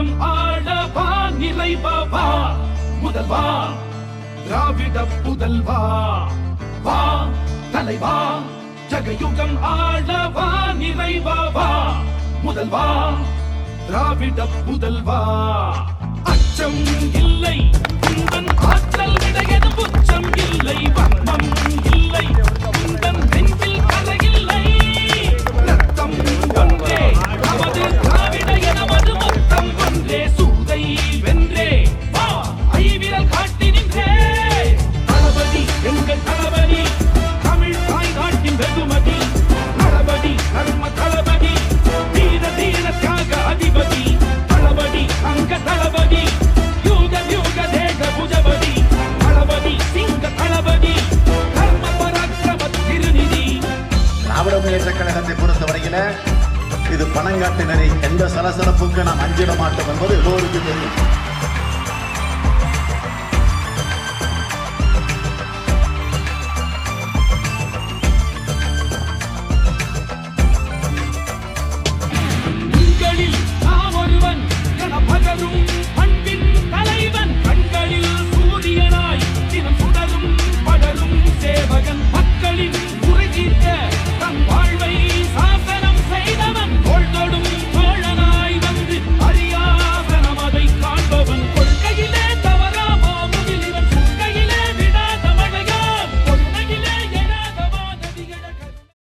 அச்சம் ஆளவா நிறைவா முதல்வா திராவிட புதல்வா வா தலைவா ஜகயுகம் ஆளவா நிறைவா முதல்வா திராவிட புதல்வா அச்சம் இல்லை உந்தன் ஆற்றல் விடையது புச்சம் இல்லை வன்மம் இல்லை உந்தன் நெஞ்சில் கரையில்லை ரத்தம் ஒன்றே நமது திராவிட எனவது மொத்தம் ஒன்றே சூதை வென்றே வா ஐவிரல் காட்டி நின்றே தளபதி எங்கள் தளபதி தமிழ் தாய் நாட்டின் வெகுமதி தளபதி தர்ம தளபதி தீர தீர தியாக அதிபதி தளபதி அங்க தளபதி யூக யூக தேக புஜபதி தளபதி சிங்க தளபதி தர்ம பராக்கிரம திருநிதி. திராவிட முன்னேற்ற கழகத்தை பொறுத்தவரையில இது பணங்காட்டு நெறி, எந்த சலசலப்புக்கு நாம் அஞ்சிட மாட்டோம் என்பது எல்லோருக்கும் தெரியும்.